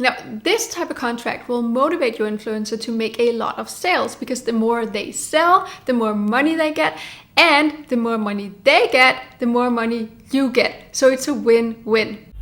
Now, this type of contract will motivate your influencer to make a lot of sales because the more they sell, the more money they get, and the more money they get, the more money you get. So it's a win-win.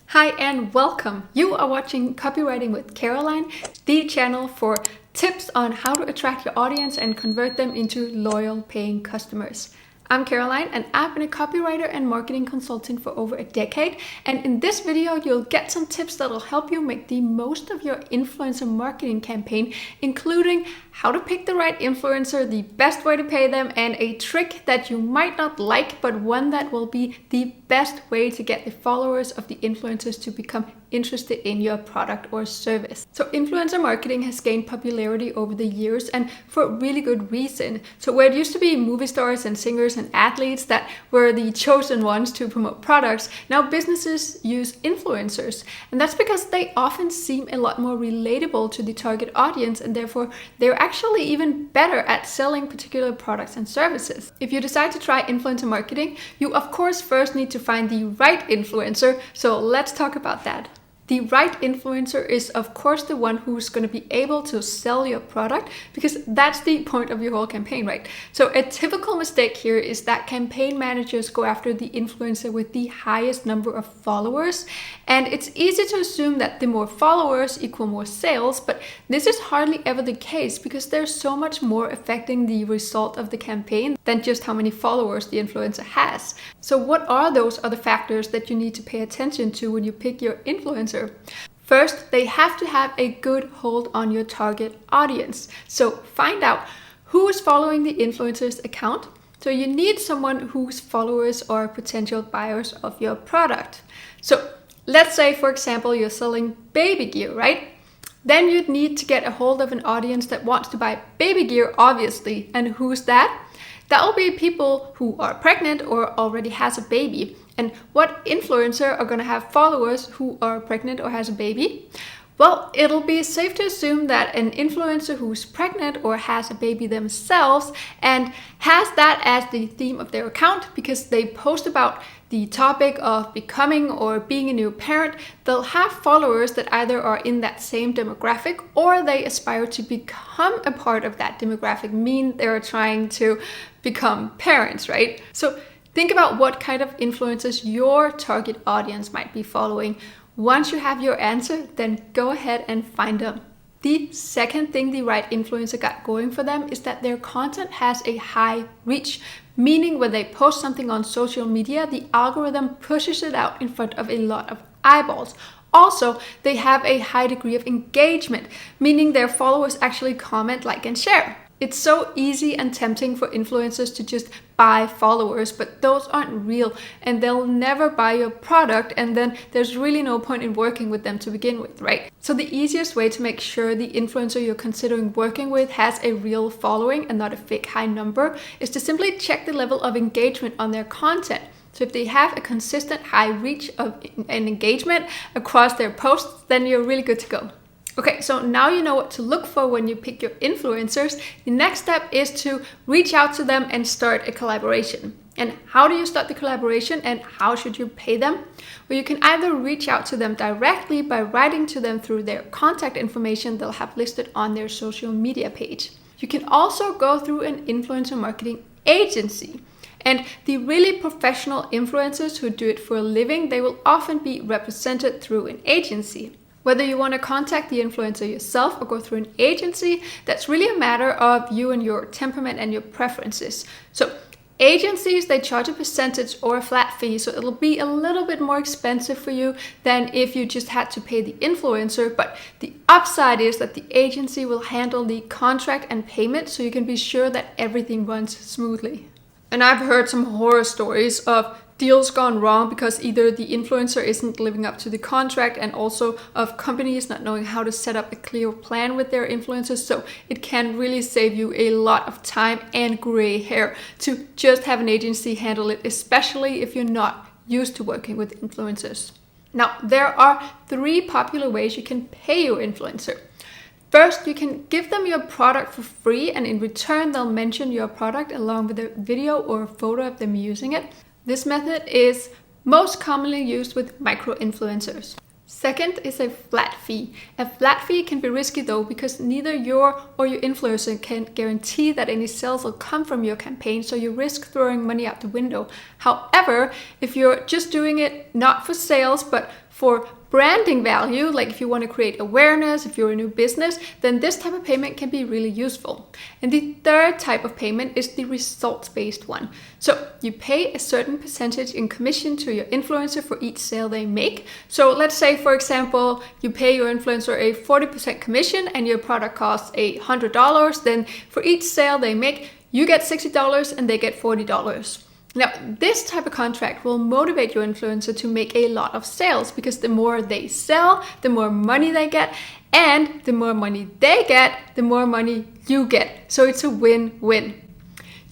Hi and welcome. You are watching Copywriting with Caroline, the channel for tips on how to attract your audience and convert them into loyal paying customers. I'm Caroline and I've been a copywriter and marketing consultant for over a decade. And in this video, you'll get some tips that will help you make the most of your influencer marketing campaign, including how to pick the right influencer, the best way to pay them, and a trick that you might not like, but one that will be the best way to get the followers of the influencers to become interested in your product or service. So influencer marketing has gained popularity over the years and for really good reason. So where it used to be movie stars and singers and athletes that were the chosen ones to promote products, now businesses use influencers. And that's because they often seem a lot more relatable to the target audience, and therefore they're actually even better at selling particular products and services. If you decide to try influencer marketing, you of course first need to find the right influencer. So let's talk about that. The right influencer is of course the one who's going to be able to sell your product, because that's the point of your whole campaign, right? So a typical mistake here is that campaign managers go after the influencer with the highest number of followers. And it's easy to assume that the more followers equal more sales, but this is hardly ever the case because there's so much more affecting the result of the campaign than just how many followers the influencer has. So what are those other factors that you need to pay attention to when you pick your influencer? First, they have to have a good hold on your target audience. So find out who is following the influencer's account. So you need someone whose followers are potential buyers of your product. So let's say, for example, you're selling baby gear, right? Then you'd need to get a hold of an audience that wants to buy baby gear, obviously. And who's that? That will be people who are pregnant or already has a baby. And what influencer are going to have followers who are pregnant or has a baby? Well, it'll be safe to assume that an influencer who's pregnant or has a baby themselves and has that as the theme of their account because they post about the topic of becoming or being a new parent, they'll have followers that either are in that same demographic or they aspire to become a part of that demographic, mean they're trying to become parents, right? So think about what kind of influencers your target audience might be following. Once you have your answer, then go ahead and find them. The second thing the right influencer got going for them is that their content has a high reach, meaning when they post something on social media, the algorithm pushes it out in front of a lot of eyeballs. Also, they have a high degree of engagement, meaning their followers actually comment, like, and share. It's so easy and tempting for influencers to just buy followers, but those aren't real and they'll never buy your product, and then there's really no point in working with them to begin with, right? So the easiest way to make sure the influencer you're considering working with has a real following and not a fake high number is to simply check the level of engagement on their content. So if they have a consistent high reach of an engagement across their posts, then you're really good to go. Okay, so now you know what to look for when you pick your influencers. The next step is to reach out to them and start a collaboration. And how do you start the collaboration and how should you pay them? Well, you can either reach out to them directly by writing to them through their contact information they'll have listed on their social media page. You can also go through an influencer marketing agency. And the really professional influencers who do it for a living, they will often be represented through an agency. Whether you want to contact the influencer yourself or go through an agency, that's really a matter of you and your temperament and your preferences. So agencies, they charge a percentage or a flat fee, so it'll be a little bit more expensive for you than if you just had to pay the influencer. But the upside is that the agency will handle the contract and payment, so you can be sure that everything runs smoothly. And I've heard some horror stories of deals gone wrong because either the influencer isn't living up to the contract, and also of companies not knowing how to set up a clear plan with their influencers. So it can really save you a lot of time and gray hair to just have an agency handle it, especially if you're not used to working with influencers. Now, there are 3 popular ways you can pay your influencer. First, you can give them your product for free, and in return, they'll mention your product along with a video or a photo of them using it. This method is most commonly used with micro-influencers. Second is a flat fee. A flat fee can be risky though, because neither your or your influencer can guarantee that any sales will come from your campaign, so you risk throwing money out the window. However, if you're just doing it not for sales but for branding value, like if you want to create awareness, if you're a new business, then this type of payment can be really useful. And the third type of payment is the results-based one. So you pay a certain percentage in commission to your influencer for each sale they make. So let's say, for example, you pay your influencer a 40% commission and your product costs $100. Then for each sale they make, you get $60 and they get $40. Now, this type of contract will motivate your influencer to make a lot of sales, because the more they sell, the more money they get, and the more money they get, the more money you get. So it's a win-win.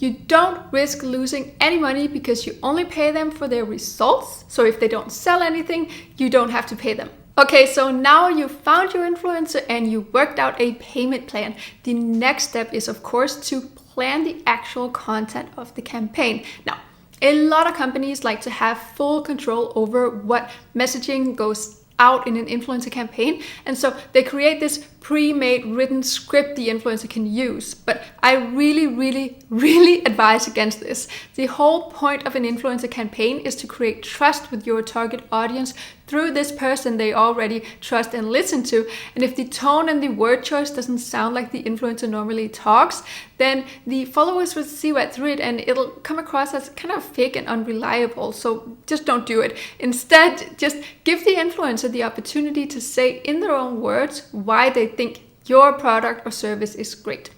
You don't risk losing any money because you only pay them for their results. So if they don't sell anything, you don't have to pay them. Okay, so now you found your influencer and you worked out a payment plan. The next step is, of course, to plan the actual content of the campaign. Now, a lot of companies like to have full control over what messaging goes out in an influencer campaign, and so they create this pre-made written script the influencer can use. But I really advise against this. The whole point of an influencer campaign is to create trust with your target audience through this person they already trust and listen to. And if the tone and the word choice doesn't sound like the influencer normally talks, then the followers will see right through it and it'll come across as kind of fake and unreliable. So just don't do it. Instead, just give the influencer the opportunity to say in their own words why they think your product or service is great.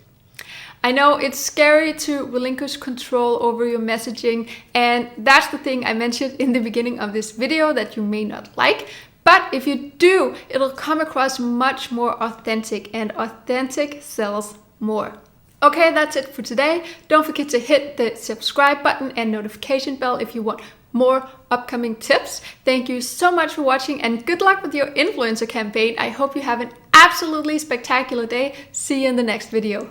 I know it's scary to relinquish control over your messaging, and that's the thing I mentioned in the beginning of this video that you may not like. But if you do, it'll come across much more authentic, and authentic sells more. Okay, that's it for today. Don't forget to hit the subscribe button and notification bell if you want more upcoming tips. Thank you so much for watching, and good luck with your influencer campaign. I hope you have an absolutely spectacular day. See you in the next video.